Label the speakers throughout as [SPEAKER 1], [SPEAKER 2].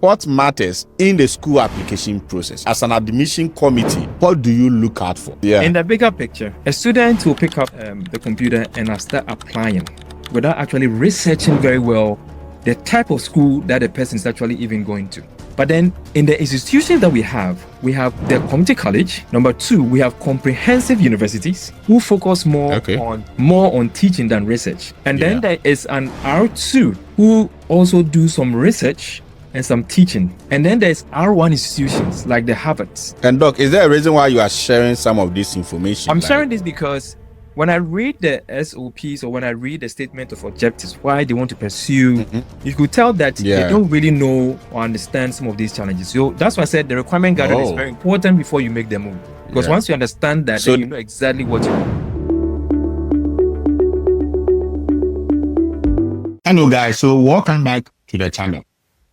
[SPEAKER 1] what matters in the school application process? As an admission committee, what do you look out for?
[SPEAKER 2] In the bigger picture, a student will pick up the computer and start applying without actually researching very well the type of school that the person is actually even going to. But then in the institutions that we have the community college. Number 2, we have comprehensive universities who focus more on teaching than research. And then there is an R2 who also do some research and some teaching. And then there's R1 institutions like the Harvards.
[SPEAKER 1] And Doc, is there a reason why you are sharing some of this information?
[SPEAKER 2] I'm sharing this because when I read the SOPs or when I read the statement of objectives, why they want to pursue, you could tell that they don't really know or understand some of these challenges. So that's why I said the requirement gathering is very important before you make the move. Because once you understand that, then you know exactly what you want.
[SPEAKER 3] Hello guys, so welcome back to the channel.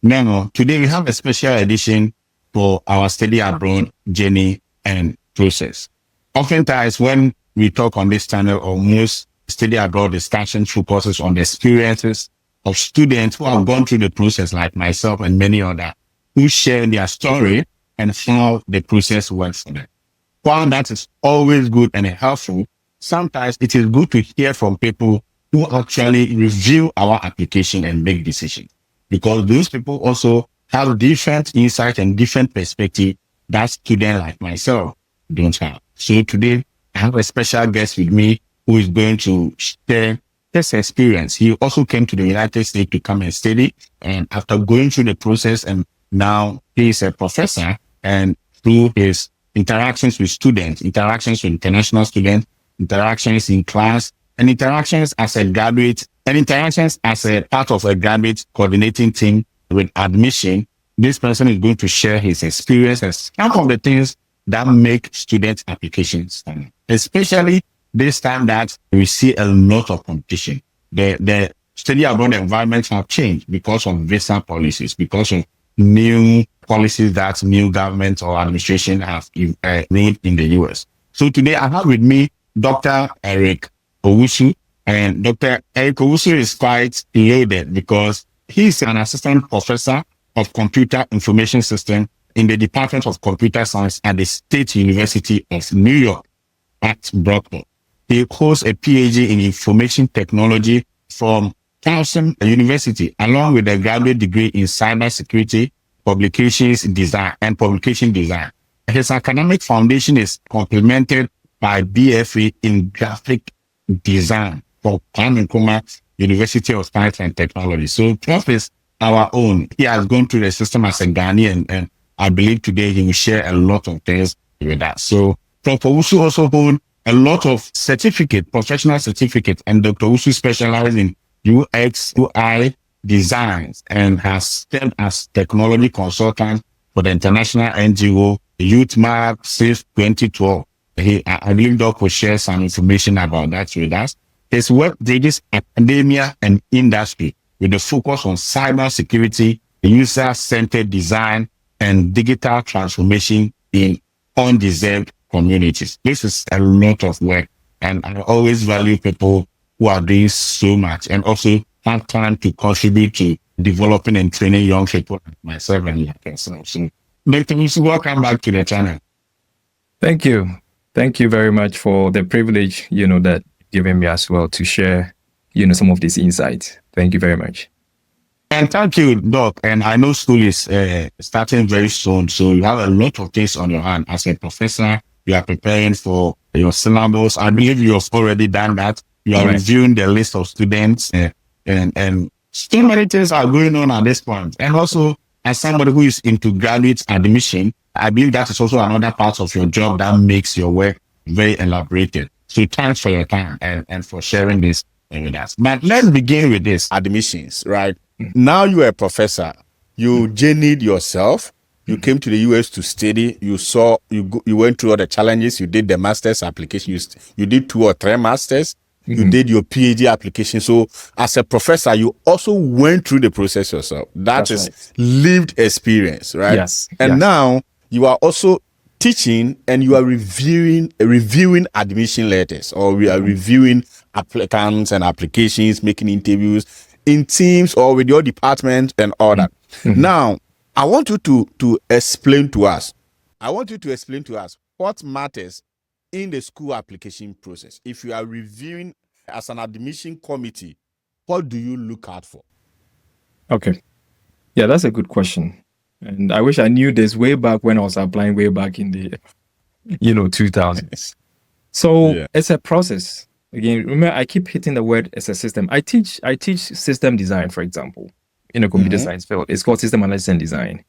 [SPEAKER 3] Now, today we have a special edition for our study abroad journey and process. Oftentimes when we talk on this channel, or most study abroad discussion focuses on the experiences of students who have gone through the process, like myself and many others, who share their story and how the process works for them. While that is always good and helpful, sometimes it is good to hear from people who actually review our application and make decisions, because those people also have different insight and different perspective that students like myself don't have. So today, I have a special guest with me who is going to share his experience. He also came to the United States to come and study. And after going through the process, and now he is a professor, and through his interactions with students, interactions with international students, interactions in class, and interactions as a graduate, and interactions as a part of a graduate coordinating team with admission, this person is going to share his experience and some of the things that make student applications, especially this time that we see a lot of competition. The study abroad environment have changed because of visa policies, because of new policies that new government or administration have made in the US. So today I have with me Dr. Eric Owusu, and Dr. Eric Owusu is quite elated because he's an assistant professor of computer information system in the Department of Computer Science at the State University of New York at Brooklyn. He holds a PhD in information technology from Towson University, along with a graduate degree in cybersecurity, publications design, and publication design. His academic foundation is complemented by BFA in graphic design from Kwame Nkrumah University of Science and Technology. So Prof is our own. He has gone through the system as a Ghanaian, and I believe today he will share a lot of things with us. So Prof. Owusu also holds a lot of professional certificates, and Dr. Owusu specializes in UX, UI designs and has served as technology consultant for the international NGO Youth Map since 2012. I believe Doc will share some information about that with us. His work bridges academia and industry with a focus on cybersecurity, user-centered design, and digital transformation in undeserved communities. This is a lot of work, and I always value people who are doing so much and also have time to contribute to developing and training young people like myself and like yourself. So, Dr. Owusu, welcome back to the channel.
[SPEAKER 2] Thank you. Thank you very much for the privilege, that you've given me as well to share, some of these insights. Thank you very much.
[SPEAKER 3] And thank you, Doc. And I know school is starting very soon, so you have a lot of things on your hand. As a professor, you are preparing for your syllabus. I believe you have already done that. You are reviewing the list of students, and so many things are going on at this point. And also, as somebody who is into graduate admission, I believe that is also another part of your job that makes your work very elaborated. So thanks for your time and for sharing this with us. But let's begin with this.
[SPEAKER 1] Admissions, right? Now you are a professor. You journeyed yourself. You came to the US to study. You went through all the challenges. You did the master's application. You did 2 or 3 masters. You did your PhD application. So as a professor, you also went through the process yourself. That's right. Lived experience, right?
[SPEAKER 2] Yes.
[SPEAKER 1] And now you are also teaching, and you are reviewing admission letters, or we are reviewing applicants and applications, making interviews in teams or with your department and all that. Now, I want you to explain to us. I want you to explain to us what matters in the school application process. If you are reviewing as an admission committee, what do you look out for?
[SPEAKER 2] Okay. Yeah, that's a good question. And I wish I knew this way back when I was applying way back in the 2000s. So
[SPEAKER 1] Yeah.
[SPEAKER 2] it's a process. Again, remember, I keep hitting the word as a system. I teach system design, for example, in a computer science field. It's called system analysis and design.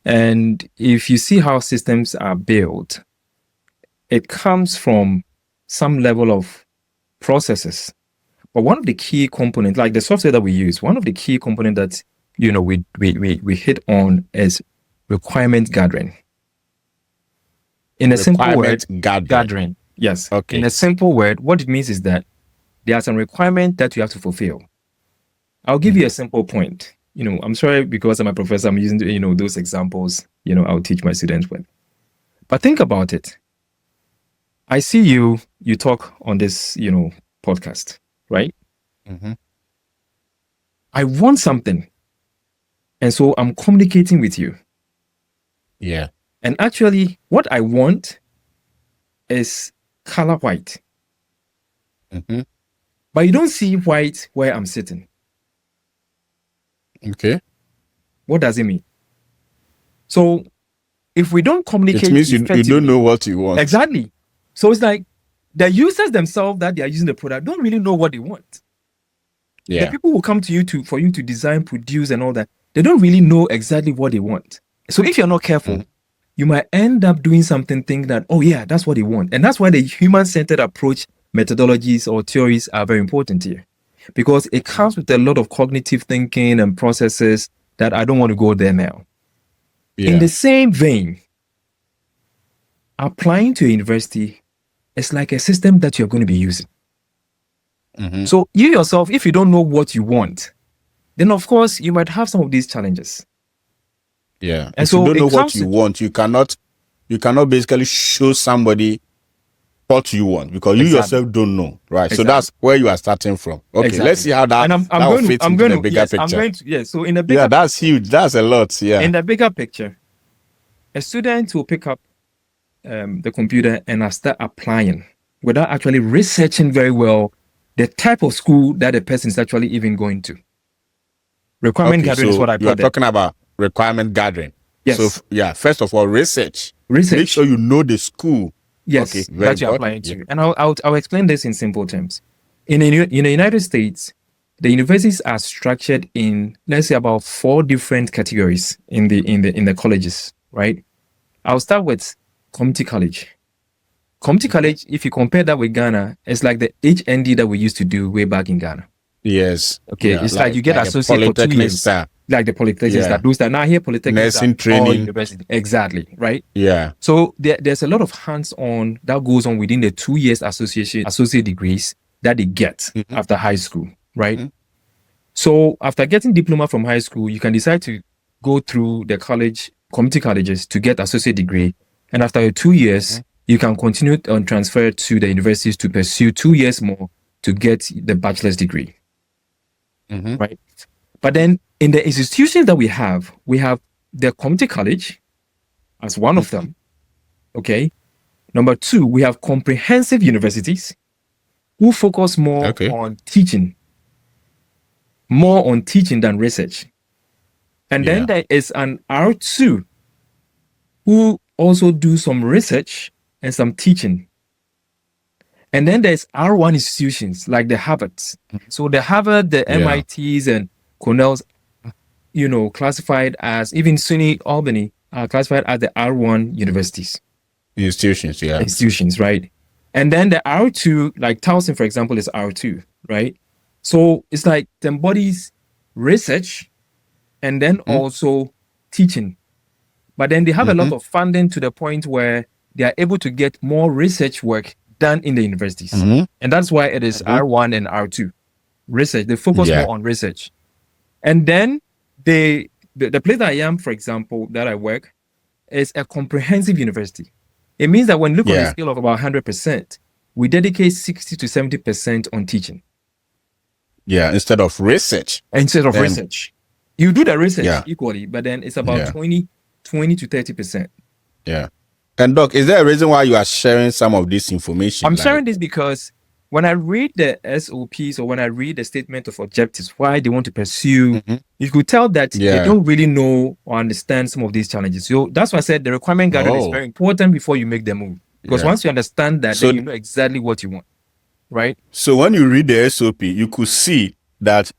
[SPEAKER 2] And if you see how systems are built, it comes from some level of processes. But one of the key components, like the software that we use, one of the key components that we hit on is requirement gathering. In a simple word, gathering. Yes.
[SPEAKER 1] Okay.
[SPEAKER 2] In a simple word, what it means is that there are some requirements that you have to fulfill. I'll give you a simple point. I'm sorry because I'm a professor, I'm using those examples, I'll teach my students with. But think about it. I see you talk on this, podcast, right?
[SPEAKER 1] Mhm.
[SPEAKER 2] I want something. And so I'm communicating with you.
[SPEAKER 1] Yeah.
[SPEAKER 2] And actually, what I want is color white.
[SPEAKER 1] Mhm.
[SPEAKER 2] But you don't see white where I'm sitting.
[SPEAKER 1] Okay.
[SPEAKER 2] What does it mean? So if we don't communicate,
[SPEAKER 1] It means you don't know what you want.
[SPEAKER 2] Exactly. So it's like the users themselves that they are using the product don't really know what they want.
[SPEAKER 1] Yeah.
[SPEAKER 2] The people who come to you for you to design, produce, and all that, they don't really know exactly what they want. So if you're not careful, you might end up doing something thinking that, oh yeah, that's what they want. And that's why the human-centered approach methodologies or theories are very important here. Because it comes with a lot of cognitive thinking and processes that I don't want to go there now.
[SPEAKER 1] Yeah.
[SPEAKER 2] In the same vein, applying to a university is like a system that you're going to be using.
[SPEAKER 1] Mhm.
[SPEAKER 2] So you yourself, if you don't know what you want, then of course you might have some of these challenges.
[SPEAKER 1] Yeah.
[SPEAKER 2] And
[SPEAKER 1] If
[SPEAKER 2] so
[SPEAKER 1] you don't
[SPEAKER 2] it
[SPEAKER 1] know what
[SPEAKER 2] comes
[SPEAKER 1] you
[SPEAKER 2] to-
[SPEAKER 1] want, you cannot basically show somebody what you want because you
[SPEAKER 2] Exactly.
[SPEAKER 1] yourself don't know. Right. So
[SPEAKER 2] Exactly.
[SPEAKER 1] that's where you are starting from. Okay.
[SPEAKER 2] Exactly.
[SPEAKER 1] Let's see how that,
[SPEAKER 2] And
[SPEAKER 1] that will fit into the bigger
[SPEAKER 2] yes,
[SPEAKER 1] picture.
[SPEAKER 2] I'm going to, yes. So in the bigger
[SPEAKER 1] Yeah, that's huge. That's a lot. Yeah.
[SPEAKER 2] In the bigger picture, a student will pick up the computer and start applying without actually researching very well the type of school that the person is actually even going to. Requirement gathering is what I
[SPEAKER 1] you are
[SPEAKER 2] call it.
[SPEAKER 1] talking about requirement gathering.
[SPEAKER 2] Yes.
[SPEAKER 1] So first of all, research.
[SPEAKER 2] Research.
[SPEAKER 1] Make sure you know the school.
[SPEAKER 2] Yes,
[SPEAKER 1] Okay, very
[SPEAKER 2] that you're applying
[SPEAKER 1] important.
[SPEAKER 2] to. And I'll explain this in simple terms. In the United States, the universities are structured in, let's say, about 4 different categories in the colleges, right? I'll start with community college. Community college, if you compare that with Ghana, it's like the HND that we used to do way back in Ghana.
[SPEAKER 1] Yes.
[SPEAKER 2] Okay,
[SPEAKER 1] Yeah,
[SPEAKER 2] it's like you get
[SPEAKER 1] a
[SPEAKER 2] associate for 2
[SPEAKER 1] polytechnic
[SPEAKER 2] years.
[SPEAKER 1] style.
[SPEAKER 2] Like the polytechnic
[SPEAKER 1] Yeah.
[SPEAKER 2] style. Those that now here polytechnic
[SPEAKER 1] Nursing
[SPEAKER 2] style,
[SPEAKER 1] training.
[SPEAKER 2] or university. Exactly, right?
[SPEAKER 1] Yeah.
[SPEAKER 2] So there's a lot of hands-on that goes on within the 2 years associate degrees that they get after high school, right? So after getting diploma from high school, you can decide to go through the community colleges to get associate degree. And after 2 years, you can continue and transfer to the universities to pursue 2 years more to get the bachelor's degree, right? But then in the institutions that we have the community college as one of them. Okay. Number 2, we have comprehensive universities who focus more on teaching than research. And then there is an R2 who also do some research and some teaching. And then there's R1 institutions like the Harvards. So the Harvard, the MITs and Cornell's, classified as, even SUNY Albany are classified as the R1 universities. Institutions, right? And then the R2, like Towson, for example, is R2, right? So it's like the embodies research and then also teaching. But then they have a lot of funding to the point where they are able to get more research work done in the universities. And that's why it is R1 and R2. Research, they focus more on research. And then the place that I am, for example, that I work, is a comprehensive university. It means that when you look on a scale of about 100%, we dedicate 60 to 70% on teaching.
[SPEAKER 1] Yeah, instead of research.
[SPEAKER 2] Research. You do the research
[SPEAKER 1] Yeah.
[SPEAKER 2] equally, but then it's about
[SPEAKER 1] Yeah.
[SPEAKER 2] 20 to 30%.
[SPEAKER 1] Yeah. And Doc, is there a reason why you are sharing some of this information?
[SPEAKER 2] I'm
[SPEAKER 1] Like-
[SPEAKER 2] sharing this because when I read the SOPs or when I read the statement of objectives, why they want to pursue, you could tell that they
[SPEAKER 1] Yeah.
[SPEAKER 2] don't really know or understand some of these challenges. So that's why I said the requirement gathering is
[SPEAKER 1] Oh.
[SPEAKER 2] very important before you make the move. Because
[SPEAKER 1] Yeah.
[SPEAKER 2] once you understand that,
[SPEAKER 1] So-
[SPEAKER 2] then you know exactly what you want, right?
[SPEAKER 1] So when you read the SOP, you could see that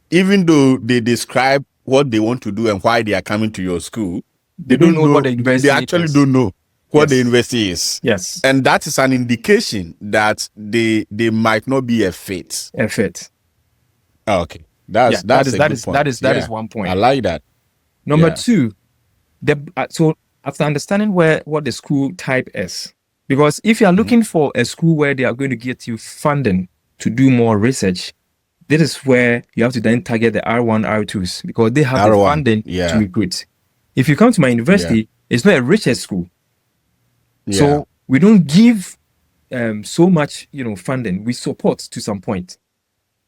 [SPEAKER 1] even though they describe what they want to do and why they are coming to your school,
[SPEAKER 2] They don't know what the university
[SPEAKER 1] They actually
[SPEAKER 2] is.
[SPEAKER 1] don't know what the
[SPEAKER 2] Yes.
[SPEAKER 1] university is.
[SPEAKER 2] Yes.
[SPEAKER 1] And that is an indication that they might not be a fit.
[SPEAKER 2] Effort.
[SPEAKER 1] Oh, okay. That's
[SPEAKER 2] that is
[SPEAKER 1] a
[SPEAKER 2] that
[SPEAKER 1] good
[SPEAKER 2] is
[SPEAKER 1] point.
[SPEAKER 2] that is that
[SPEAKER 1] Yeah.
[SPEAKER 2] is one point.
[SPEAKER 1] I like that.
[SPEAKER 2] Number
[SPEAKER 1] Yeah.
[SPEAKER 2] two, so after understanding what the school type is, because if you are looking for a school where they are going to get you funding to do more research, this is where you have to then target the R1, R2s because they have the
[SPEAKER 1] R1,
[SPEAKER 2] funding
[SPEAKER 1] yeah.
[SPEAKER 2] to recruit. If you come to my university, it's not a research school,
[SPEAKER 1] Yeah.
[SPEAKER 2] so we don't give so much, funding. We support to some point,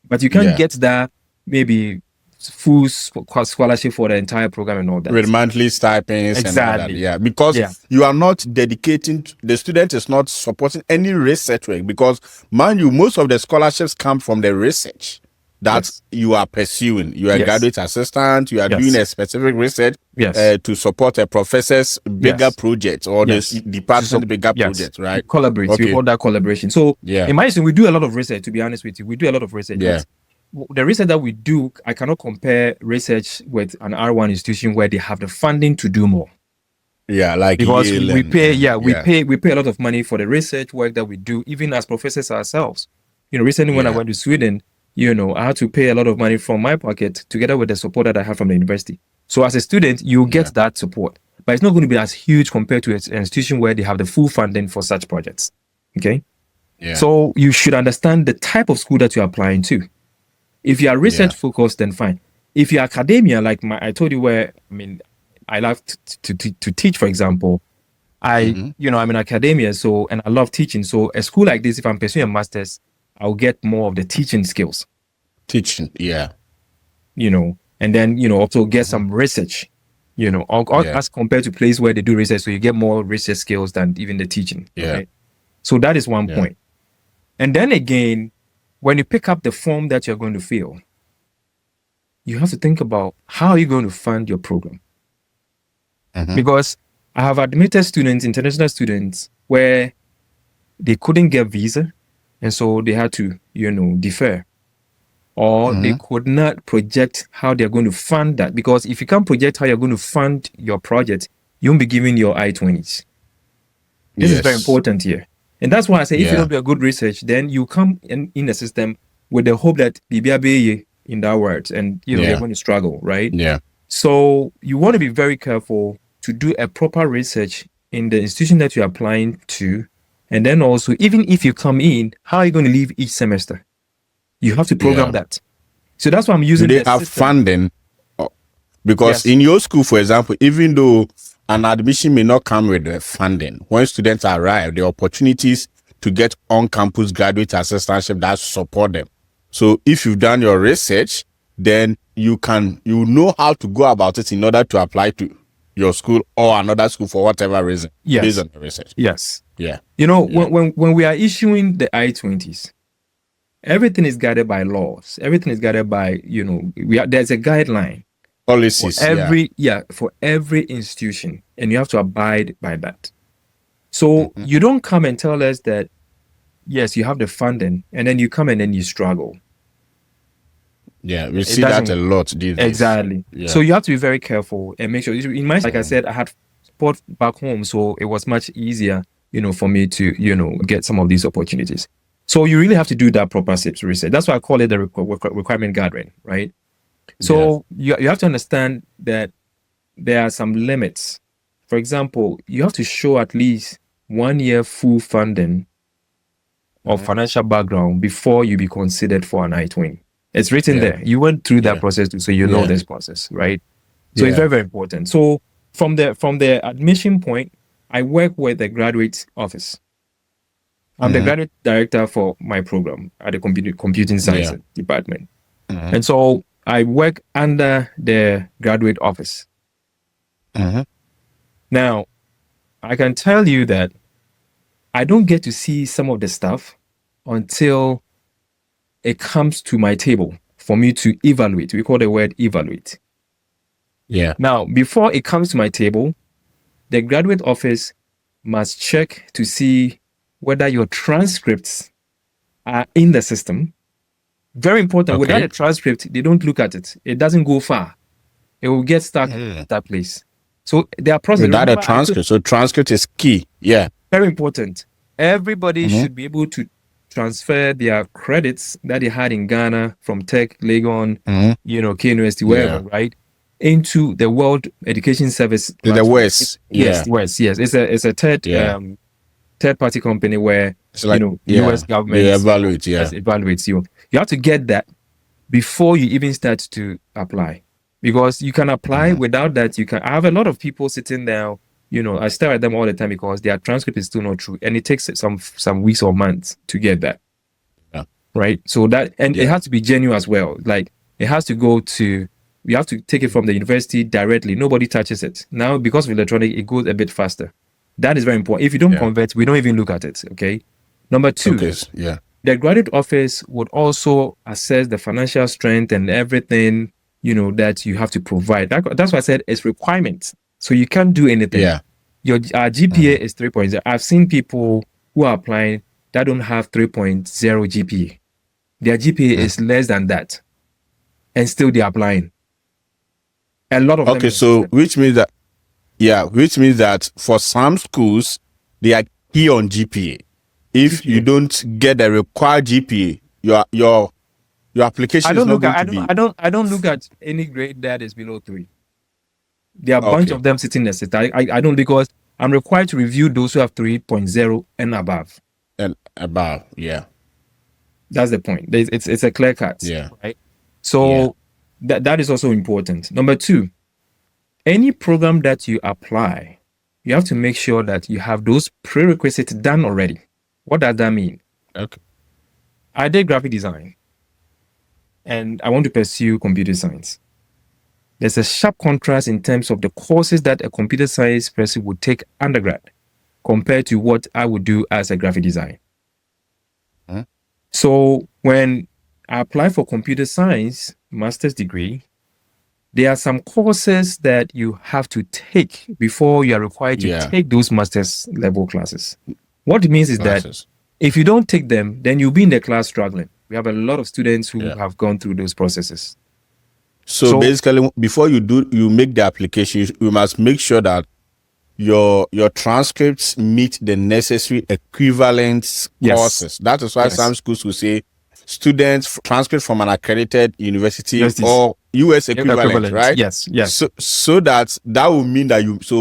[SPEAKER 2] but you can't
[SPEAKER 1] Yeah.
[SPEAKER 2] get that maybe full scholarship for the entire program and all that.
[SPEAKER 1] With monthly stipends and all that.
[SPEAKER 2] Exactly.
[SPEAKER 1] Yeah. Because
[SPEAKER 2] Yeah.
[SPEAKER 1] you are not dedicating, the student is not supporting any research work because, mind you, most of the scholarships come from the research that
[SPEAKER 2] Yes.
[SPEAKER 1] you are pursuing. You are a
[SPEAKER 2] Yes.
[SPEAKER 1] graduate assistant, you are
[SPEAKER 2] Yes.
[SPEAKER 1] doing a specific research
[SPEAKER 2] Yes.
[SPEAKER 1] to support a professor's bigger
[SPEAKER 2] Yes.
[SPEAKER 1] project or
[SPEAKER 2] Yes.
[SPEAKER 1] the department's bigger
[SPEAKER 2] Yes.
[SPEAKER 1] project, right?
[SPEAKER 2] We collaborate.
[SPEAKER 1] Okay.
[SPEAKER 2] We hold that collaboration. So
[SPEAKER 1] Yeah.
[SPEAKER 2] in my institution, we do a lot of research, to be honest with you. We do a lot of research.
[SPEAKER 1] Yeah.
[SPEAKER 2] But the research that we do, I cannot compare research with an R1 institution where they have the funding to do more.
[SPEAKER 1] Yeah, like
[SPEAKER 2] Because
[SPEAKER 1] Yale
[SPEAKER 2] we
[SPEAKER 1] and-
[SPEAKER 2] pay, we pay a lot of money for the research work that we do, even as professors ourselves. Recently when I
[SPEAKER 1] Yeah.
[SPEAKER 2] went to Sweden, I had to pay a lot of money from my pocket together with the support that I have from the university. So as a student, you get
[SPEAKER 1] Yeah.
[SPEAKER 2] that support, but it's not going to be as huge compared to an institution where they have the full funding for such projects. Okay.
[SPEAKER 1] Yeah.
[SPEAKER 2] So you should understand the type of school that you're applying to. If you are research focused, then fine. If you're academia, like I told you where, I love to teach, for example. I'm in academia, and I love teaching. So a school like this, if I'm pursuing a master's, I'll get more of the teaching skills,
[SPEAKER 1] teaching, yeah.
[SPEAKER 2] And then, also get some research, as compared to place where they do research. So you get more research skills than even the teaching.
[SPEAKER 1] Yeah.
[SPEAKER 2] Right? So that is one point. And then again, when you pick up the form that you're going to fill, you have to think about how are you going to fund your program? Because I have admitted students, international students, where they couldn't get visa, and so they had to, defer. Or they could not project how they're going to fund that. Because if you can't project how you're going to fund your project, you won't be given your I-20s. This is very
[SPEAKER 1] Yes.
[SPEAKER 2] important here. And that's why I say if you
[SPEAKER 1] Yeah.
[SPEAKER 2] don't do a good research, then you come in the system with the hope that BBAB in that words, and you're going to struggle, right?
[SPEAKER 1] Yeah.
[SPEAKER 2] So you want to be very careful to do a proper research in the institution that you're applying to. And then also, even if you come in, how are you going to leave each semester? You have to program
[SPEAKER 1] Yeah.
[SPEAKER 2] that. So that's why I'm
[SPEAKER 1] Do
[SPEAKER 2] using
[SPEAKER 1] they
[SPEAKER 2] the
[SPEAKER 1] have
[SPEAKER 2] system.
[SPEAKER 1] funding? Because
[SPEAKER 2] Yes.
[SPEAKER 1] in your school, for example, even though an admission may not come with the funding, when students arrive, the opportunities to get on-campus graduate assistantship that support them. So if you've done your research, then you know how to go about it in order to apply to your school or another school for whatever reason,
[SPEAKER 2] Yes.
[SPEAKER 1] based on the research.
[SPEAKER 2] Yes.
[SPEAKER 1] Yeah.
[SPEAKER 2] When we are issuing the I-20s, everything is guided by laws. Everything is guided by, there's a guideline for
[SPEAKER 1] Policies.
[SPEAKER 2] for every institution, and you have to abide by that. So you don't come and tell us that, yes, you have the funding, and then you come and then you struggle.
[SPEAKER 1] Yeah, we see that a lot these days.
[SPEAKER 2] Exactly.
[SPEAKER 1] Yeah.
[SPEAKER 2] So you have to be very careful and make sure. In my, like I said, I had support back home, so it was much easier, for me to, get some of these opportunities. So you really have to do that proper research. That's why I call it the requirement gathering, right? So you have to understand that there are some limits. For example, you have to show at least 1 year full funding of financial background before you be considered for an I-20. It's written there. You went through that process too, so you know this process, right? So it's very, very important. So from the admission point, I work with the graduate office. I'm the graduate director for my program at the computing science department. And so I work under the graduate office.
[SPEAKER 3] Mhm.
[SPEAKER 2] Now, I can tell you that I don't get to see some of the stuff until it comes to my table for me to evaluate. We call the word evaluate.
[SPEAKER 3] Yeah.
[SPEAKER 2] Now, before it comes to my table, the graduate office must check to see whether your transcripts are in the system. Very important.
[SPEAKER 3] Okay.
[SPEAKER 2] Without a transcript, they don't look at it. It doesn't go far. It will get stuck
[SPEAKER 3] Mm.
[SPEAKER 2] at that place. So there are processes.
[SPEAKER 1] Without a
[SPEAKER 2] Remember, I told-
[SPEAKER 1] transcript. So transcript is key. Yeah.
[SPEAKER 2] very important. Everybody
[SPEAKER 3] Mhm.
[SPEAKER 2] should be able to transfer their credits that they had in Ghana from Tech, Legon,
[SPEAKER 3] Mhm.
[SPEAKER 2] K University, wherever, right, into the World Education Service.
[SPEAKER 1] The
[SPEAKER 2] platform.
[SPEAKER 1] West.
[SPEAKER 2] Yes,
[SPEAKER 1] Yeah.
[SPEAKER 2] West. Yes, it's a third
[SPEAKER 1] Yeah.
[SPEAKER 2] third party company where
[SPEAKER 1] It's like,
[SPEAKER 2] U.S. government
[SPEAKER 1] they evaluate. Yeah.
[SPEAKER 2] evaluates you. You have to get that before you even start to apply, because you can apply without that. I have a lot of people sitting there. I stare at them all the time because their transcript is still not true, and it takes some weeks or months to get that.
[SPEAKER 1] Yeah.
[SPEAKER 2] Right. So that, and it
[SPEAKER 1] Yeah.
[SPEAKER 2] has to be genuine as well. Like, it has to go to. You have to take it from the university directly. Nobody touches it now because of electronic. It goes a bit faster. That is very important. If you don't
[SPEAKER 1] Yeah.
[SPEAKER 2] convert, we don't even look at it. Okay. Number two.
[SPEAKER 1] Okay. Yeah.
[SPEAKER 2] The graduate office would also assess the financial strength and everything, that you have to provide. That's why I said it's requirements. So you can't do anything.
[SPEAKER 1] Yeah.
[SPEAKER 2] Our GPA is 3.0. I've seen people who are applying that don't have 3.0 GPA. Their GPA is less than that, and still they're applying. A lot of them.
[SPEAKER 1] Okay. So which means that for some schools, they are key on GPA. If
[SPEAKER 2] GPA.
[SPEAKER 1] you don't get the required GPA, your application
[SPEAKER 2] I
[SPEAKER 1] is
[SPEAKER 2] don't
[SPEAKER 1] not
[SPEAKER 2] look
[SPEAKER 1] going
[SPEAKER 2] at.
[SPEAKER 1] to be.
[SPEAKER 2] I don't look at any grade that is below 3. There are a bunch
[SPEAKER 1] Okay.
[SPEAKER 2] of them sitting in the system. I don't, because I'm required to review those who have 3.0 and above.
[SPEAKER 1] And above. Yeah.
[SPEAKER 2] That's the point. It's a clear cut.
[SPEAKER 1] Yeah.
[SPEAKER 2] Right. So that is also important. Number 2, any program that you apply, you have to make sure that you have those prerequisites done already. What does that mean?
[SPEAKER 1] Okay.
[SPEAKER 2] I did graphic design, and I want to pursue computer science. There's a sharp contrast in terms of the courses that a computer science person would take undergrad compared to what I would do as a graphic designer.
[SPEAKER 1] Huh?
[SPEAKER 2] So when I apply for computer science master's degree, there are some courses that you have to take before you are required to take those master's level classes. What it means is that if you don't take them, then you'll be in the class struggling. We have a lot of students who have gone through those processes.
[SPEAKER 1] So basically, before you make the application, you must make sure that your transcripts meet the necessary equivalent courses. That is why some schools will say students transcript from an accredited university or US equivalent, right?
[SPEAKER 2] Yes.
[SPEAKER 1] So that will mean that if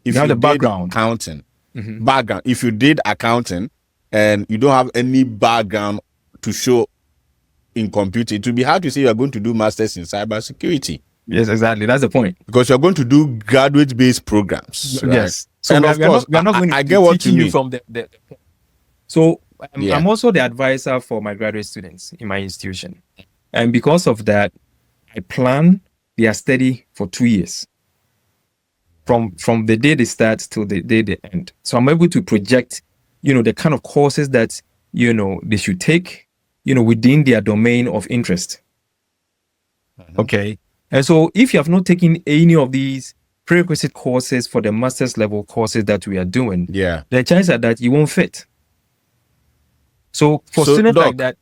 [SPEAKER 1] you
[SPEAKER 2] have the
[SPEAKER 1] did
[SPEAKER 2] background.
[SPEAKER 1] accounting, if you did accounting and you don't have any background to show in computing, it will be hard to say you are going to do masters in cybersecurity.
[SPEAKER 2] Yes, exactly. That's the point.
[SPEAKER 1] Because you're going to do graduate-based programs. Right?
[SPEAKER 2] Yes. So
[SPEAKER 1] and of course,
[SPEAKER 2] we are not going to
[SPEAKER 1] get what you mean.
[SPEAKER 2] from the point. So I'm also the advisor for my graduate students in my institution. And because of that, I plan their study for 2 years. From the day they start till the day they end. So I'm able to project, the kind of courses that, they should take, within their domain of interest. Okay. And so if you have not taken any of these prerequisite courses for the master's level courses that we are doing, the chances are that you won't fit. So for students like that,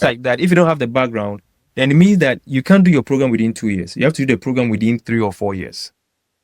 [SPEAKER 2] like that, if you don't have the background, then it means that you can't do your program within 2 years. You have to do the program within 3 or 4 years,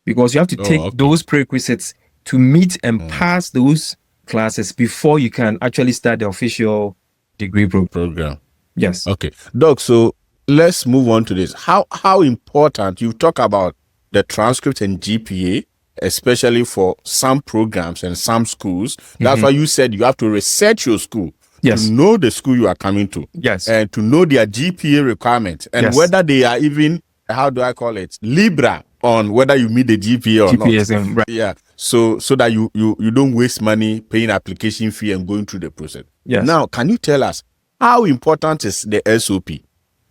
[SPEAKER 2] because you have to take those prerequisites to meet and pass those classes before you can actually start the official degree program. Yes.
[SPEAKER 1] Okay. Doc, so let's move on to this. How important, you talk about the transcript and GPA, especially for some programs and some schools. That's why you said you have to research your school. To know the school you are coming to. And to know their GPA requirements and whether they are even, how do I call it, Libra on whether you meet the GPA or not.
[SPEAKER 2] Right.
[SPEAKER 1] Yeah. So that you don't waste money paying application fee and going through the process.
[SPEAKER 2] Yes.
[SPEAKER 1] Now, can you tell us how important is the SOP?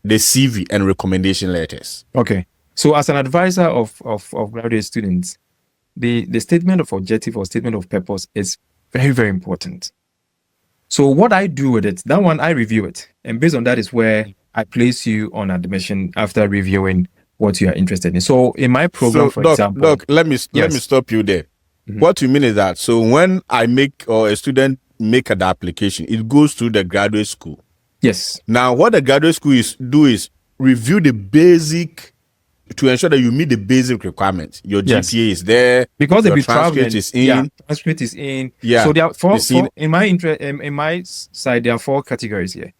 [SPEAKER 1] the CV and recommendation letters.
[SPEAKER 2] Okay. So as an advisor of graduate students, the statement of objective or statement of purpose is very, very important. So what I do with it, that one I review it. And based on that is where I place you on admission after reviewing what you are interested in. So in my program,
[SPEAKER 1] So,
[SPEAKER 2] for
[SPEAKER 1] Doc,
[SPEAKER 2] example.
[SPEAKER 1] Doc, let me
[SPEAKER 2] Yes.
[SPEAKER 1] stop you there.
[SPEAKER 2] Mhm.
[SPEAKER 1] What you mean is that, so when I make, or a student make an application, it goes to the graduate school.
[SPEAKER 2] Yes.
[SPEAKER 1] Now, what the graduate school is review the basic, to ensure that you meet the basic requirements. Your
[SPEAKER 2] Yes.
[SPEAKER 1] GPA is there,
[SPEAKER 2] Because they
[SPEAKER 1] your
[SPEAKER 2] be
[SPEAKER 1] transcript
[SPEAKER 2] traveling.
[SPEAKER 1] is in.
[SPEAKER 2] Yeah, transcript is in.
[SPEAKER 1] Yeah,
[SPEAKER 2] So there are
[SPEAKER 1] it's in.
[SPEAKER 2] in my interest, in my side, there are 4 categories here.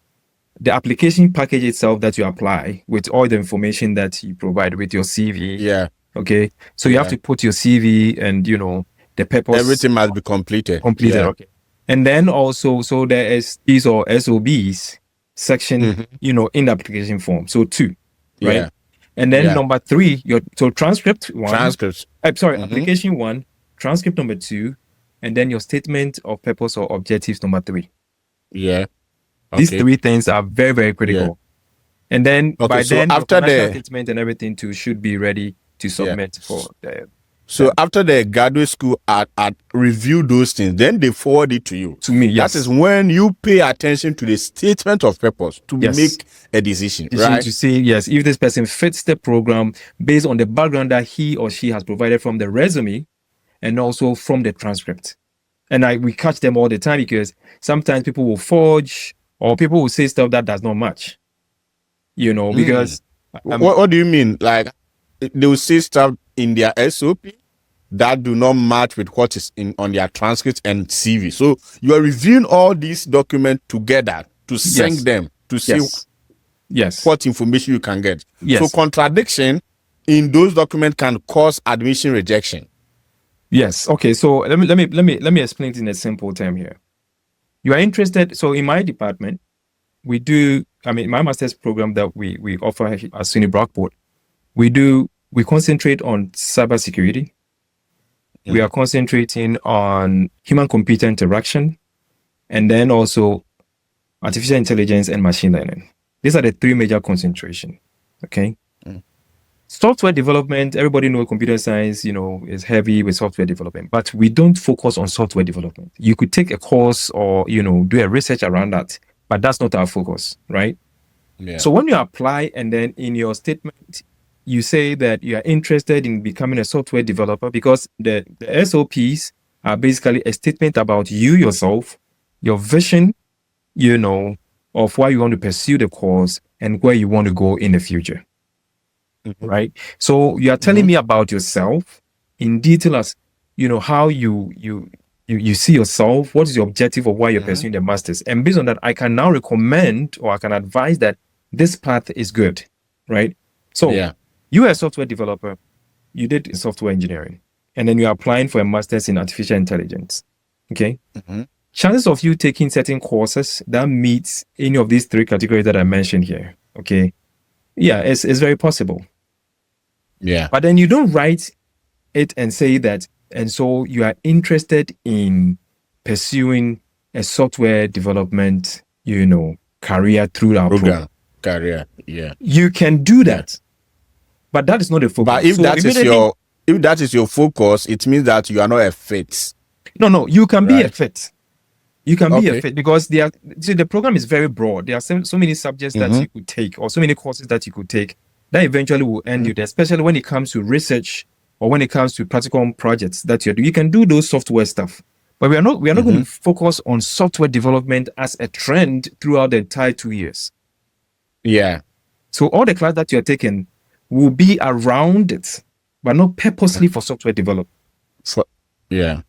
[SPEAKER 2] The application package itself that you apply with all the information that you provide with your CV.
[SPEAKER 1] Yeah.
[SPEAKER 2] Okay. So you have
[SPEAKER 1] Yeah.
[SPEAKER 2] to put your CV and the purpose.
[SPEAKER 1] Everything must be completed.
[SPEAKER 2] Completed.
[SPEAKER 1] Yeah.
[SPEAKER 2] Okay. And then also, so there is these or SOBs section,
[SPEAKER 1] Mhm.
[SPEAKER 2] in the application form. So 2, right?
[SPEAKER 1] Yeah.
[SPEAKER 2] And then
[SPEAKER 1] Yeah.
[SPEAKER 2] number 3, so transcript 1.
[SPEAKER 1] Transcripts.
[SPEAKER 2] Application 1, transcript number 2, and then your statement of purpose or objectives number 3.
[SPEAKER 1] Yeah.
[SPEAKER 2] These
[SPEAKER 1] Okay.
[SPEAKER 2] 3 things are very, very critical. And then
[SPEAKER 1] Okay,
[SPEAKER 2] by
[SPEAKER 1] so
[SPEAKER 2] then,
[SPEAKER 1] after
[SPEAKER 2] your financial
[SPEAKER 1] the-
[SPEAKER 2] statement and everything too should be ready to submit for the.
[SPEAKER 1] So after the graduate school at review those things, then they forward it to you.
[SPEAKER 2] To me, yes.
[SPEAKER 1] That is when you pay attention to the statement of purpose to
[SPEAKER 2] Yes.
[SPEAKER 1] make a decision,
[SPEAKER 2] Decision
[SPEAKER 1] right?
[SPEAKER 2] to say yes, if this person fits the program based on the background that he or she has provided from the resume and also from the transcript. And we catch them all the time because sometimes people will forge or people will say stuff that does not match. Because
[SPEAKER 1] What do you mean? Like they will say stuff in their SOP that do not match with what is on their transcript and CV. So you are reviewing all these documents together to sync them to see
[SPEAKER 2] yes.
[SPEAKER 1] what information you can get.
[SPEAKER 2] Yes.
[SPEAKER 1] So contradiction in those documents can cause admission rejection.
[SPEAKER 2] Yes. Okay. So let me explain it in a simple term here. You are interested. So in my department, we do. My master's program that we offer at SUNY Brockport, we concentrate on cybersecurity. We are concentrating on human-computer interaction, and then also artificial intelligence and machine learning. These are the 3 major concentration. Okay. Software development, everybody knows computer science, is heavy with software development, but we don't focus on software development. You could take a course or, do a research around that, but that's not our focus, right?
[SPEAKER 1] Yeah.
[SPEAKER 2] So when you apply and then in your statement, you say that you are interested in becoming a software developer because the SOPs are basically a statement about you yourself, your vision, of why you want to pursue the course and where you want to go in the future. Right. So you are telling me about yourself in detail as, how you see yourself, what is your objective of why you're pursuing the masters. And based on that, I can now recommend or I can advise that this path is good. Right. So you are a software developer, you did software engineering, and then you're applying for a master's in artificial intelligence. Okay. Chances of you taking certain courses that meets any of these 3 categories that I mentioned here. Okay. Yeah, it's very possible.
[SPEAKER 1] Yeah.
[SPEAKER 2] But then you don't write it and say that, and so you are interested in pursuing a software development, career through our program.
[SPEAKER 1] Career. Yeah.
[SPEAKER 2] You can do that, but that is not the focus.
[SPEAKER 1] But if that is your focus, it means that you are not a fit.
[SPEAKER 2] No, you can be a fit. You can be a fit because the program is very broad. There are so many subjects that you could take or so many courses that you could take that eventually will end you there, especially when it comes to research or when it comes to practical projects that you're doing. You can do those software stuff, but we are not going to focus on software development as a trend throughout the entire 2 years.
[SPEAKER 1] Yeah.
[SPEAKER 2] So all the class that you're taking will be around it, but not purposely for software development.
[SPEAKER 1] Yeah.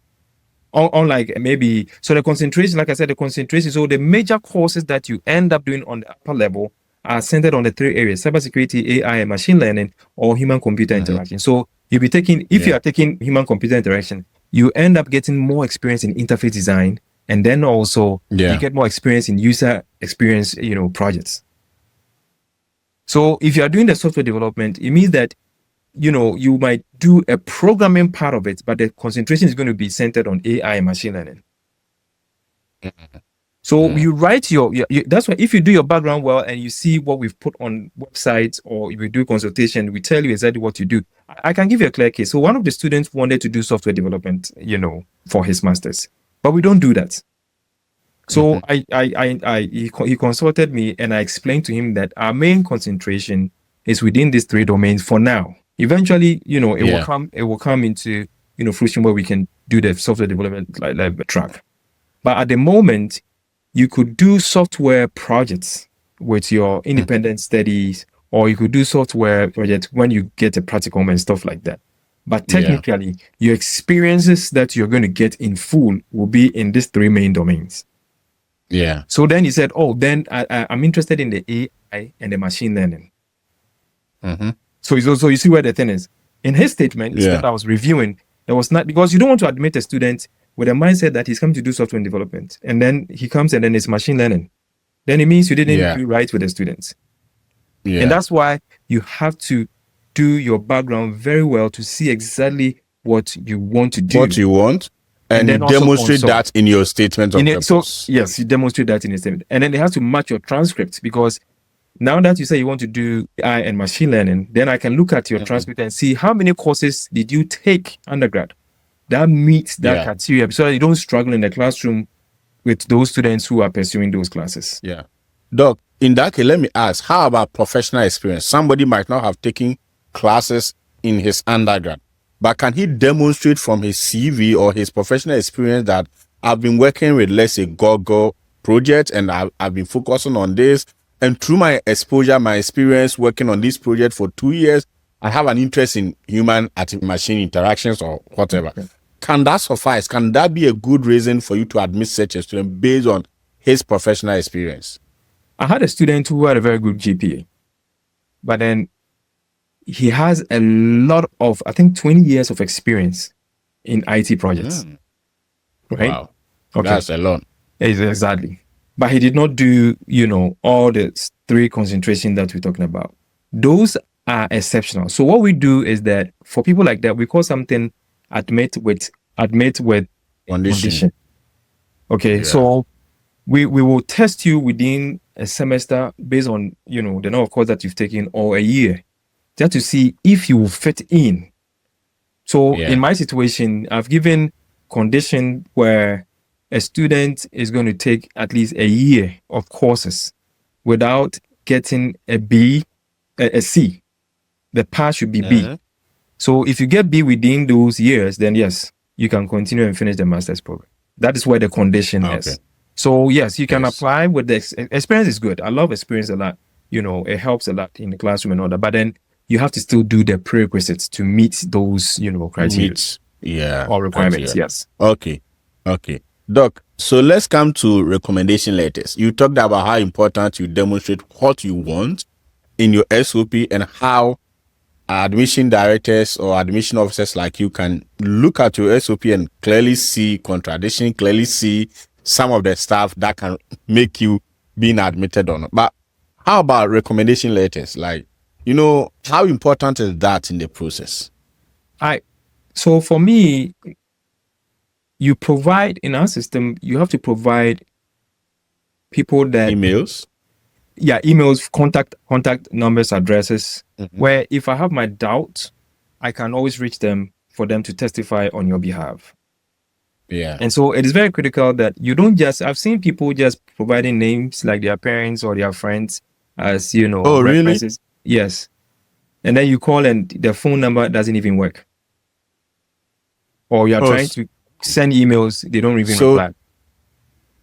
[SPEAKER 2] Unlike maybe, so the concentration, like I said, so the major courses that you end up doing on the upper level are centered on the 3 areas: cybersecurity, AI, and machine learning, or human-computer interaction. So you'll be taking, if you are taking human-computer interaction, you end up getting more experience in interface design, and then also you get more experience in user experience, projects. So if you are doing the software development, it means that, you might do a programming part of it, but the concentration is going to be centered on AI and machine learning. So you write that's why if you do your background well and you see what we've put on websites or if we do consultation, we tell you exactly what you do. I can give you a clear case. So one of the students wanted to do software development, for his master's, but we don't do that. So he consulted me and I explained to him that our main concentration is within these 3 domains for now. Eventually, it will come into, fruition where we can do the software development like track. But at the moment, you could do software projects with your independent studies, or you could do software projects when you get a practicum and stuff like that. But technically, your experiences that you're going to get in full will be in these 3 main domains.
[SPEAKER 1] Yeah.
[SPEAKER 2] So then he said, then I'm interested in the AI and the machine learning. So you see where the thing is. In his statement that I was reviewing, there was not, because you don't want to admit a student with a mindset that he's coming to do software development, and then he comes and then it's machine learning. Then it means you didn't do right with the students. Yeah. And that's why you have to do your background very well to see exactly what you want to do.
[SPEAKER 1] What you want. And you demonstrate that in your statement of purpose.
[SPEAKER 2] So, yes, you demonstrate that in a statement. And then it has to match your transcript, because now that you say you want to do AI and machine learning, then I can look at your transcript and see how many courses did you take undergrad that meets that criteria, so that you don't struggle in the classroom with those students who are pursuing those classes.
[SPEAKER 1] Yeah. Doc, in that case, let me ask, how about professional experience? Somebody might not have taken classes in his undergrad, but can he demonstrate from his CV or his professional experience that I've been working with, let's say, Google project, and I've been focusing on this, and through my exposure, my experience working on this project for 2 years, I have an interest in human-machine interactions or whatever. Okay. Can that suffice? Can that be a good reason for you to admit such a student based on his professional experience?
[SPEAKER 2] I had a student who had a very good GPA, but then he has a lot of, I think, 20 years of experience in IT projects. Right?
[SPEAKER 1] Wow. Okay. That's a lot.
[SPEAKER 2] Exactly. But he did not do, all the 3 concentration that we're talking about. Those are exceptional. So what we do is that for people like that, we call something admit with condition. Okay. Yeah. So we will test you within a semester based on, the number of courses that you've taken, or a year, just to see if you will fit in. So in my situation, I've given condition where a student is going to take at least a year of courses without getting a C. The pass should be B. So if you get B within those years, then yes, you can continue and finish the master's program. That is where the condition is. So yes, you can apply with the experience is good. I love experience a lot. It helps a lot in the classroom and all that. But then you have to still do the prerequisites to meet those, criteria. Or requirements.
[SPEAKER 1] Criteria.
[SPEAKER 2] Yes.
[SPEAKER 1] Okay. Doc, so let's come to recommendation letters. You talked about how important you demonstrate what you want in your SOP, and how admission directors or admission officers like you can look at your SOP and clearly see contradiction, clearly see some of the stuff that can make you being admitted or not. But how about recommendation letters? Like, how important is that in the process?
[SPEAKER 2] So for me, you provide, in our system, you have to provide people that
[SPEAKER 1] emails,
[SPEAKER 2] contact numbers, addresses, where if I have my doubt, I can always reach them for them to testify on your behalf.
[SPEAKER 1] Yeah.
[SPEAKER 2] And so it is very critical that you don't I've seen people just providing names like their parents or their friends as,
[SPEAKER 1] Oh,
[SPEAKER 2] references.
[SPEAKER 1] Really?
[SPEAKER 2] Yes. And then you call and the phone number doesn't even work. Or you're trying to send emails, they don't even reply.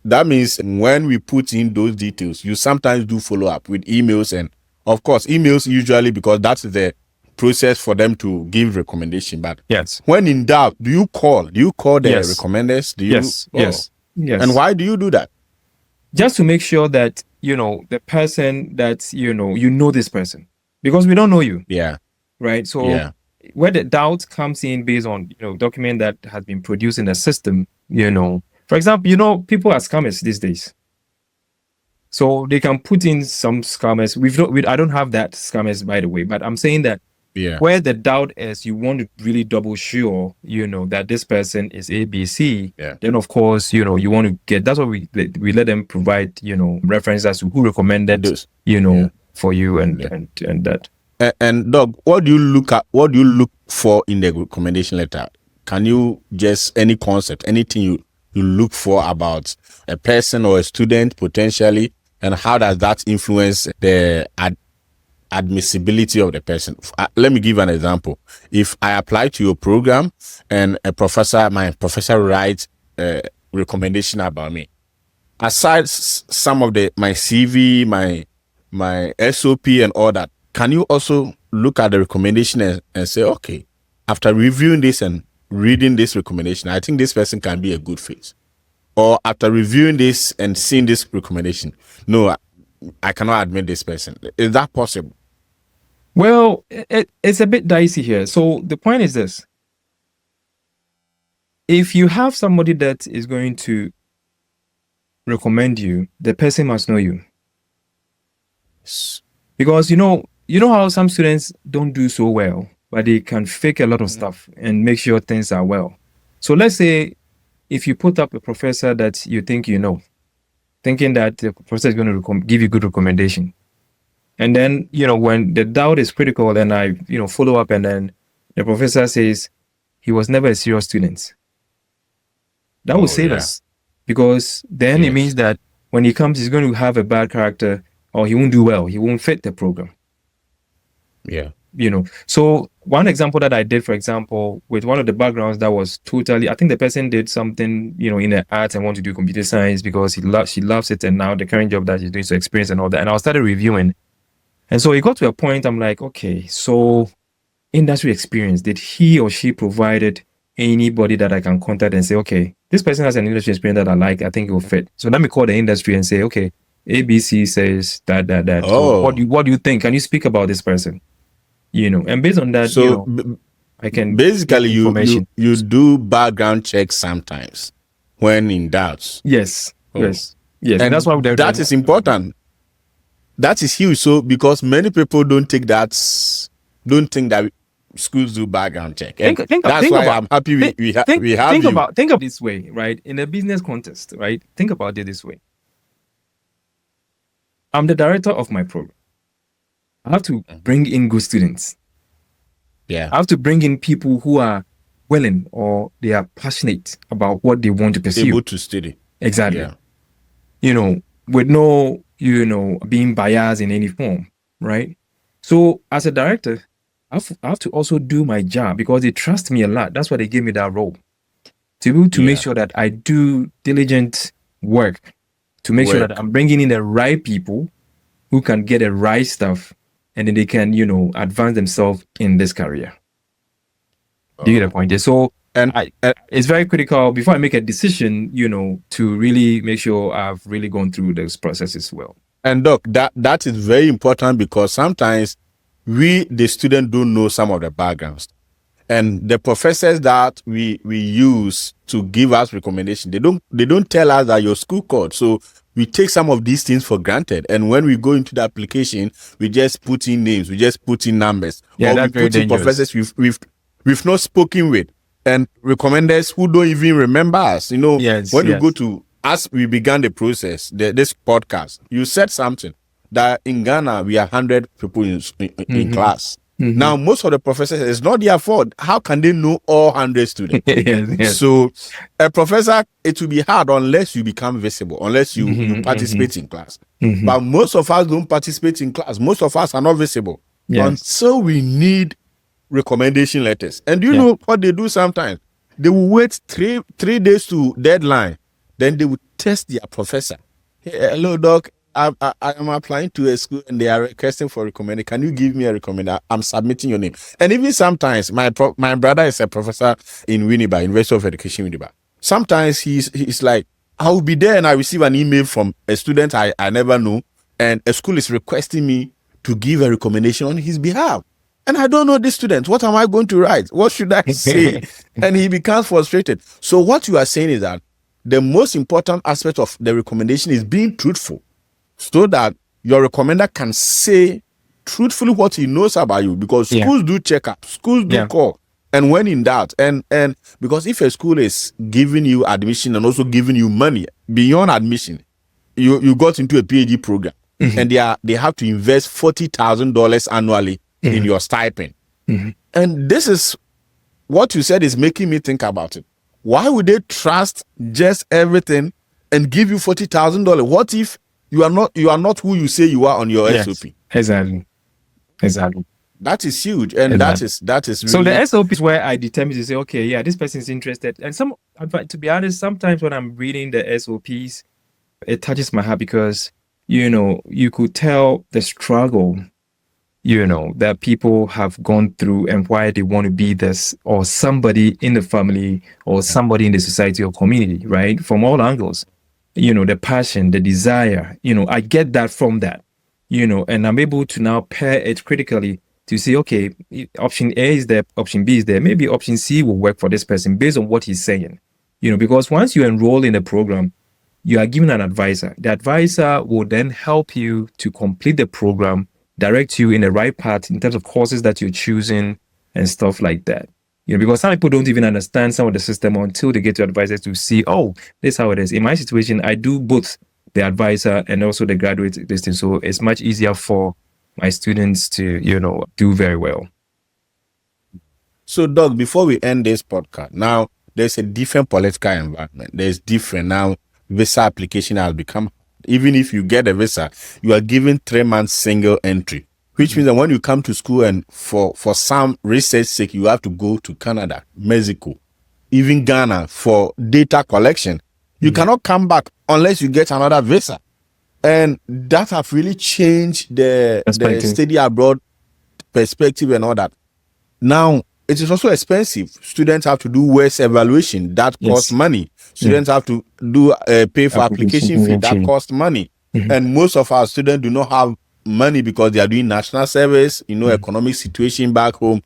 [SPEAKER 1] That means when we put in those details, you sometimes do follow up with emails, and of course, emails usually, because that's the process for them to give recommendation. But when in doubt, do you call the recommenders? Do you?
[SPEAKER 2] Yes.
[SPEAKER 1] And why do you do that?
[SPEAKER 2] Just to make sure that, the person that, you know this person, because we don't know you.
[SPEAKER 1] Yeah.
[SPEAKER 2] Right. So where the doubt comes in based on, document that has been produced in the system, for example, people are scammers these days. So they can put in some scammers. I don't have that scammers, by the way, but I'm saying that
[SPEAKER 1] Yeah.
[SPEAKER 2] Where the doubt is, you want to really double sure, that this person is ABC.
[SPEAKER 1] Yeah.
[SPEAKER 2] Then of course, you want to get. That's what we let them provide, references as to who recommended,
[SPEAKER 1] Those.
[SPEAKER 2] for you and
[SPEAKER 1] Yeah.
[SPEAKER 2] and that.
[SPEAKER 1] And Doug, what do you look at? What do you look for in the recommendation letter? Can you just any concept, anything you look for about a person or a student potentially, and how does that influence the admissibility of the person? Let me give an example. If I apply to your program and my professor writes a recommendation about me, aside some of my CV, my SOP and all that, can you also look at the recommendation and say, okay, after reviewing this and reading this recommendation, I think this person can be a good fit? Or after reviewing this and seeing this recommendation, no, I cannot admit this person. Is that possible?
[SPEAKER 2] Well, it's a bit dicey here. So the point is this. If you have somebody that is going to recommend you, the person must know you. Because you know how some students don't do so well, but they can fake a lot of stuff and make sure things are well. So let's say if you put up a professor that you think thinking that the professor is going to give you good recommendation, and then when the doubt is critical, and I follow up, and then the professor says he was never a serious student, that will save us, because then it means that when he comes, he's going to have a bad character, or he won't do well. He won't fit the program.
[SPEAKER 1] Yeah.
[SPEAKER 2] So one example that I did, for example, with one of the backgrounds that was totally, I think the person did something, in the arts and want to do computer science because she loves it. And now the current job that she's doing, so experience and all that. And I started reviewing. And so it got to a point, I'm like, okay, so industry experience, did he or she provided anybody that I can contact and say, okay, this person has an industry experience that I like, I think it will fit. So let me call the industry and say, okay, ABC says that. So what do you think? Can you speak about this person? And based on that,
[SPEAKER 1] so
[SPEAKER 2] I can
[SPEAKER 1] basically you do background checks sometimes when in doubt.
[SPEAKER 2] Yes. Yes. And that's why
[SPEAKER 1] that is important. That is huge. So because many people don't think that schools do background check. That's why I'm happy we have you.
[SPEAKER 2] Think of this way, right? In a business context, right? Think about it this way. I'm the director of my program. I have to bring in good students.
[SPEAKER 1] Yeah.
[SPEAKER 2] I have to bring in people who are willing, or they are passionate about what they want to pursue.
[SPEAKER 1] Able to study.
[SPEAKER 2] Exactly. Yeah. With no, being biased in any form, right? So as a director, I have to also do my job, because they trust me a lot. That's why they gave me that role. To be able to make sure that I do diligent work, to make sure that I'm bringing in the right people who can get the right stuff, and then they can, advance themselves in this career. Do you get the point? So it's very critical before I make a decision, to really make sure I've really gone through those processes well.
[SPEAKER 1] And Doc, that is very important, because sometimes we, the student, don't know some of the backgrounds. And the professors that we use to give us recommendation, they don't tell us that your school code. So we take some of these things for granted. And when we go into the application, we just put in names, we just put in numbers.
[SPEAKER 2] Yeah,
[SPEAKER 1] or
[SPEAKER 2] that's
[SPEAKER 1] we put in professors we've not spoken with, and recommenders who don't even remember us. You go to, as we began the process, this podcast, you said something that in Ghana we are 100 people in class. Mm-hmm. Now, most of the professors, it's not their fault. How can they know all 100 students?
[SPEAKER 2] Yes.
[SPEAKER 1] So, a professor, it will be hard unless you become visible, unless you participate in class. Mm-hmm. But most of us don't participate in class. Most of us are not visible. Yes. Until we need recommendation letters. And do you know what they do sometimes? They will wait three days to deadline. Then they will test their professor. Hey, hello, doc. I am applying to a school and they are requesting for recommendation. Can you give me a recommender? I'm submitting your name. And even sometimes, my brother is a professor in Winneba, University of Education Winneba. Sometimes he's like, I will be there and I receive an email from a student I never know, and a school is requesting me to give a recommendation on his behalf. And I don't know this student. What am I going to write? What should I say? And he becomes frustrated. So what you are saying is that the most important aspect of the recommendation is being truthful, so that your recommender can say truthfully what he knows about you, because schools do check up, schools do call. And when in doubt, and because if a school is giving you admission and also giving you money beyond admission, you got into a PhD program, and they have to invest $40,000 annually in your stipend. And this is what you said is making me think about it. Why would they trust just everything and give you $40,000? What if you are not who you say you are on your SOP?
[SPEAKER 2] Exactly.
[SPEAKER 1] That is huge, and that is really...
[SPEAKER 2] So the SOP is where I determine to say, okay, yeah, this person is interested. And to be honest, sometimes when I'm reading the SOPs, it touches my heart, because you could tell the struggle that people have gone through and why they want to be this, or somebody in the family, or somebody in the society or community, right? From all angles, the passion, the desire, I get that from that, and I'm able to now pair it critically to say, okay, option A is there, option B is there, maybe option C will work for this person based on what he's saying, because once you enroll in the program, you are given an advisor. The advisor will then help you to complete the program, direct you in the right path in terms of courses that you're choosing and stuff like that. Because some people don't even understand some of the system until they get to advisors to see, oh, this is how it is. In my situation, I do both the advisor and also the graduate distance. So it's much easier for my students to, do very well.
[SPEAKER 1] So, Doug, before we end this podcast, now there's a different political environment. There's different now. Visa application has become, even if you get a visa, you are given 3 months single entry, which means that when you come to school and for some research sake, you have to go to Canada, Mexico, even Ghana for data collection. You cannot come back unless you get another visa. And that have really changed the study abroad perspective and all that. Now, it is also expensive. Students have to do WES evaluation. That costs money. Students have to do pay for application fee. That costs money. And most of our students do not have money because they are doing national service, economic situation back home.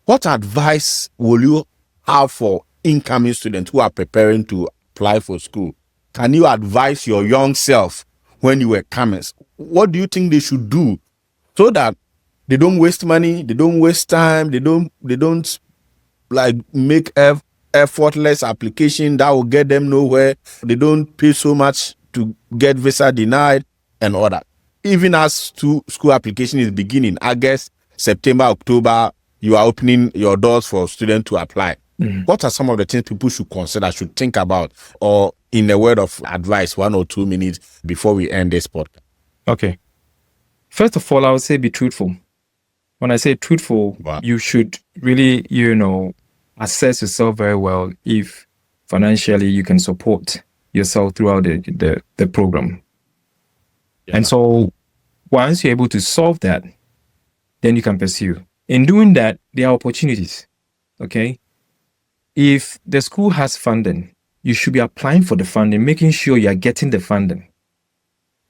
[SPEAKER 1] What advice will you have for incoming students who are preparing to apply for school? Can you advise your young self when you were coming? What do you think they should do so that they don't waste money, they don't waste time, they don't like make effortless application that will get them nowhere. They don't pay so much to get visa denied and all that. Even as school application is beginning, August, September, October, you are opening your doors for students to apply. What are some of the things people should consider, should think about, or in a word of advice, 1 or 2 minutes before we end this podcast?
[SPEAKER 2] Okay. First of all, I would say be truthful. When I say truthful, you should really, assess yourself very well if financially you can support yourself throughout the program. And so once you're able to solve that, then you can pursue. In doing that, there are opportunities. Okay? If the school has funding, you should be applying for the funding, making sure you are getting the funding.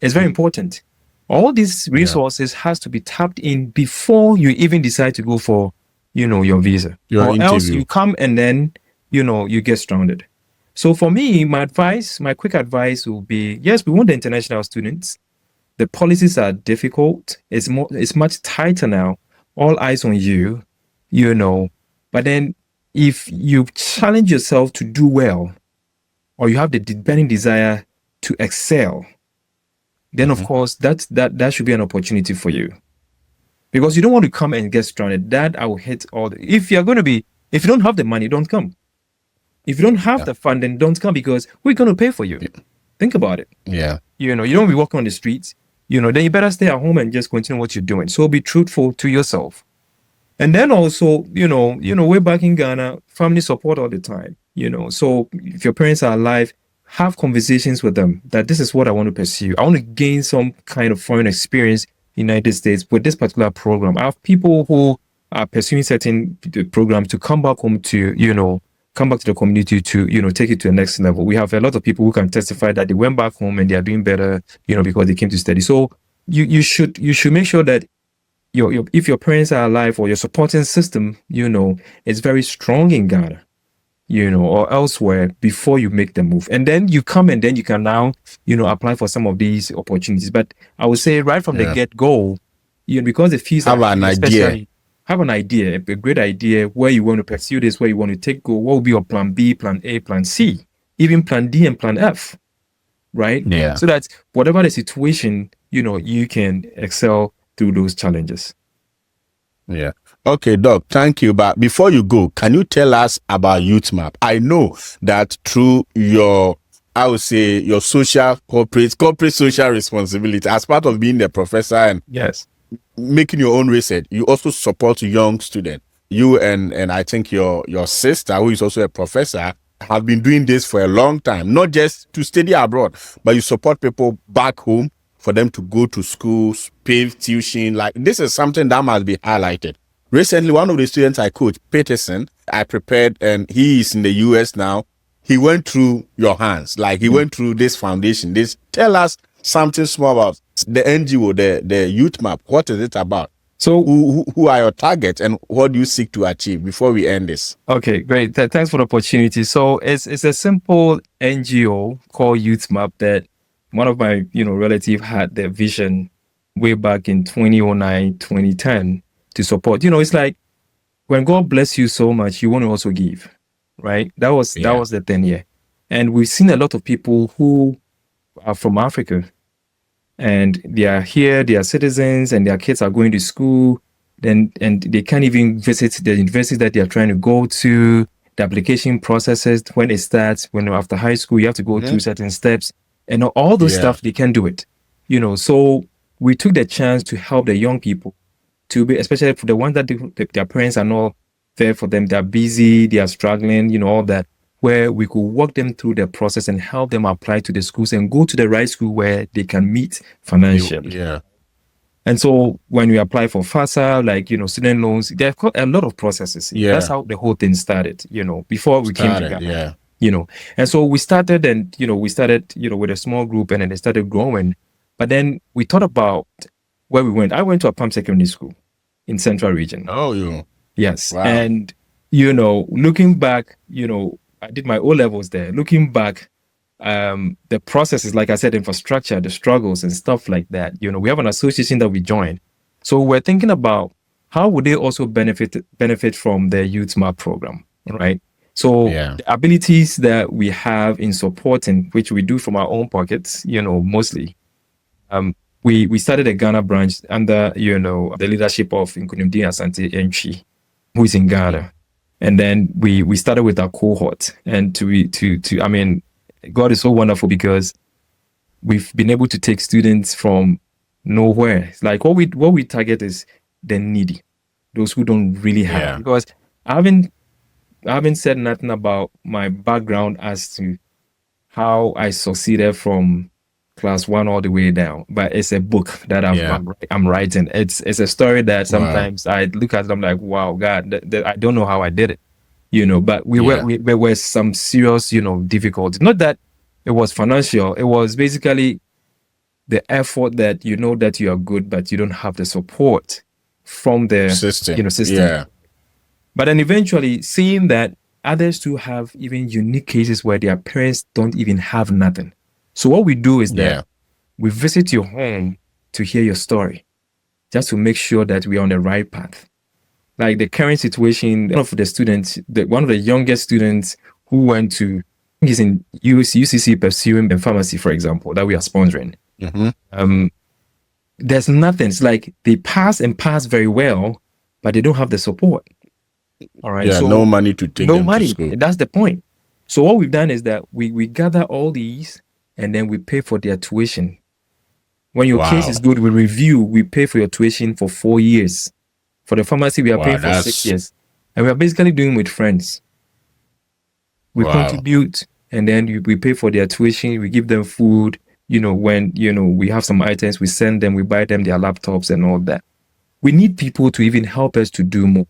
[SPEAKER 2] It's very important. All these resources has to be tapped in before you even decide to go for, your visa. Or else you come and then, you get stranded. So for me, my quick advice will be, yes, we want the international students. The policies are difficult. It's much tighter now. All eyes on you, But then if you challenge yourself to do well, or you have the burning desire to excel, then of course that should be an opportunity for you, because you don't want to come and get stranded. That I will hit all the. If you don't have the money, don't come. If you don't have the funding, don't come, because we're going to pay for you. Think about it.
[SPEAKER 1] Yeah.
[SPEAKER 2] You don't be walking on the streets. Then you better stay at home and just continue what you're doing. So be truthful to yourself. And then also, way back in Ghana, family support all the time. So if your parents are alive, have conversations with them that this is what I want to pursue. I want to gain some kind of foreign experience in the United States with this particular program. I have people who are pursuing certain programs to come back home to, come back to the community to, take it to the next level. We have a lot of people who can testify that they went back home and they are doing better, because they came to study. So you should make sure that if your parents are alive, or your supporting system, is very strong in Ghana, or elsewhere before you make the move. And then you come and then you can now, apply for some of these opportunities. But I would say right from the get-go, because the fees
[SPEAKER 1] Have
[SPEAKER 2] are
[SPEAKER 1] an
[SPEAKER 2] high,
[SPEAKER 1] idea.
[SPEAKER 2] especially have an idea, a great idea where you want to pursue this, where you want to go, what will be your plan B, plan A, plan C, even plan D and plan F, right?
[SPEAKER 1] Yeah.
[SPEAKER 2] So that whatever the situation, you can excel through those challenges.
[SPEAKER 1] Yeah. Okay, Doc, thank you. But before you go, can you tell us about Youth Map? I know that through your, I would say, your corporate social responsibility as part of being the professor and
[SPEAKER 2] Yes.
[SPEAKER 1] making your own research, you also support young students. You and I think your sister, who is also a professor, have been doing this for a long time, not just to study abroad, but you support people back home for them to go to schools, pay tuition. Like, this is something that must be highlighted. Recently, one of the students I coached, Peterson, I prepared, and he is in the US now. He went through your hands, like he went through this foundation. Tell us something small about the NGO, the Youth Map. What is it about?
[SPEAKER 2] So
[SPEAKER 1] who are your targets and what do you seek to achieve before we end this?
[SPEAKER 2] Okay, great. Thanks for the opportunity. So it's a simple NGO called Youth Map that one of my relative had their vision way back in 2009, 2010 to support. It's like when God bless you so much, you want to also give, right? That was the thing here. And we've seen a lot of people who are from Africa and they are here, they are citizens, and their kids are going to school, and they can't even visit the university that they are trying to go to. The application processes, when it starts, after high school, you have to go through certain steps, and all those stuff, they can do it. So we took the chance to help the young people to be, especially for the ones that their parents are not there for them, they're busy, they are struggling, all that, where we could walk them through the process and help them apply to the schools and go to the right school where they can meet financially.
[SPEAKER 1] Yeah.
[SPEAKER 2] And so when we apply for FASA, like, student loans, there are a lot of processes.
[SPEAKER 1] Yeah.
[SPEAKER 2] That's how the whole thing started, before we came to Ghana.
[SPEAKER 1] Yeah.
[SPEAKER 2] And so we started with a small group, and then they started growing. But then we thought about where we went. I went to a Palm Secondary School in Central Region.
[SPEAKER 1] Oh, you.
[SPEAKER 2] Yes.
[SPEAKER 1] Wow.
[SPEAKER 2] And, looking back, I did my O-levels there. Looking back, the processes, like I said, infrastructure, the struggles and stuff like that, we have an association that we joined. So we're thinking about how would they also benefit from the Youth Map program, right? So the abilities that we have in supporting, which we do from our own pockets, mostly, we started a Ghana branch under, the leadership of Nkunimdi Asante Enchi, who is in Ghana. And then we started with our cohort, and God is so wonderful because we've been able to take students from nowhere. It's like what we target is the needy, those who don't really have. Because I haven't said nothing about my background as to how I succeeded from class 1 all the way down, but it's a book that I'm writing. It's a story that sometimes I look at it, I'm like, wow, God, I don't know how I did it, but there were some serious, difficulties. Not that it was financial. It was basically the effort that that you are good, but you don't have the support from the system.
[SPEAKER 1] Yeah.
[SPEAKER 2] But then eventually seeing that others too have even unique cases where their parents don't even have nothing. So what we do is that we visit your home to hear your story, just to make sure that we are on the right path. Like the current situation, one of the students, one of the youngest students who went to, I think he's in UCC pursuing pharmacy, for example, that we are sponsoring. There's nothing. It's like they pass very well, but they don't have the support. All right.
[SPEAKER 1] Yeah, so no money to take them to school.
[SPEAKER 2] That's the point. So what we've done is that we gather all these, and then we pay for their tuition. When your case is good, we review, we pay for your tuition for 4 years. For the pharmacy, we are paying for 6 years. And we are basically doing with friends. We contribute, and then we pay for their tuition, we give them food. When, we have some items, we send them, we buy them their laptops and all that. We need people to even help us to do more.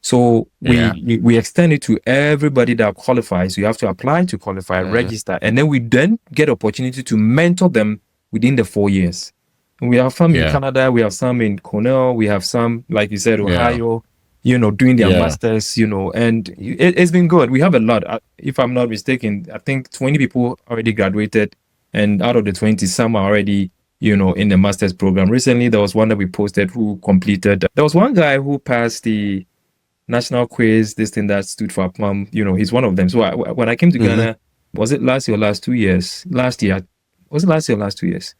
[SPEAKER 2] So we extend it to everybody that qualifies. You have to apply to qualify, register, and then we get opportunity to mentor them within the 4 years. And we have some in Canada, we have some in Cornell, we have some, like you said, Ohio, doing their masters, and it's been good. We have a lot. If I'm not mistaken, I think 20 people already graduated, and out of the 20, some are already, in the master's program. Recently, there was one that we posted who completed. There was one guy who passed the national quiz, this thing that stood for APMAM. He's one of them. So when I came to Ghana, was it last year or last 2 years? Last year. Was it last year or last 2 years?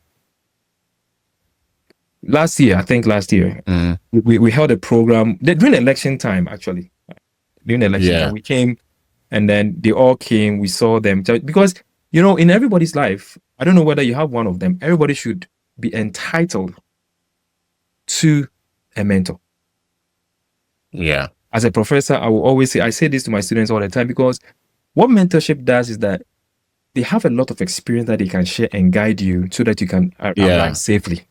[SPEAKER 2] Last year, I think last year. We held a program during election time, actually. During election time, we came, and then they all came. We saw them. Because, in everybody's life, I don't know whether you have one of them, everybody should be entitled to a mentor.
[SPEAKER 1] Yeah.
[SPEAKER 2] As a professor, I will always say, I say this to my students all the time, because what mentorship does is that they have a lot of experience that they can share and guide you so that you can arrive safely.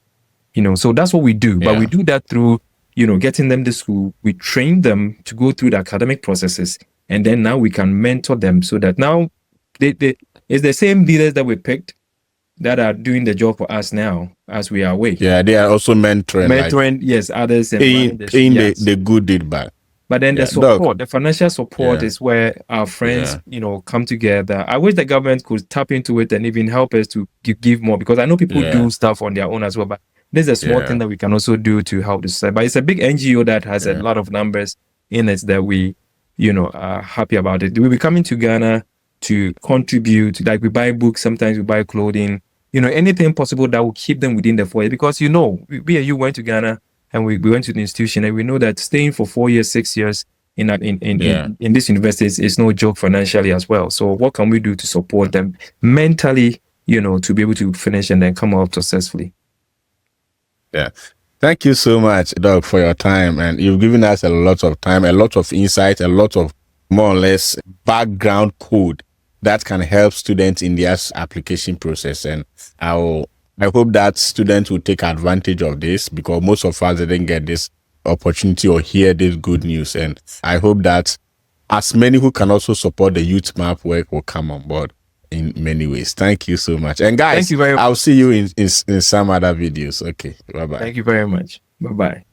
[SPEAKER 2] So that's what we do. But we do that through, getting them to school. We train them to go through the academic processes. And then now we can mentor them so that now it's the same leaders that we picked that are doing the job for us now as we are away.
[SPEAKER 1] Yeah, they are also mentoring.
[SPEAKER 2] Yes, others. And
[SPEAKER 1] in the good deed bad.
[SPEAKER 2] But then the support, the financial support is where our friends, come together. I wish the government could tap into it and even help us to give more, because I know people do stuff on their own as well. But there's a small thing that we can also do to help the society. But it's a big NGO that has a lot of numbers in it that we, are happy about it. We'll be coming to Ghana to contribute. Like we buy books, sometimes we buy clothing, anything possible that will keep them within the 4 years. Because, we and you went to Ghana, and we went to the institution, and we know that staying for 4 years, 6 years in this university is no joke financially as well. So what can we do to support them mentally, to be able to finish and then come out successfully?
[SPEAKER 1] Yeah. Thank you so much, Doug, for your time. And you've given us a lot of time, a lot of insight, a lot of more or less background code that can help students in their application process. And I hope that students will take advantage of this, because most of us didn't get this opportunity or hear this good news. And I hope that as many who can also support the Youth Map work will come on board in many ways. Thank you so much. And guys, I'll see you in some other videos. Okay, bye-bye.
[SPEAKER 2] Thank you very much. Bye-bye.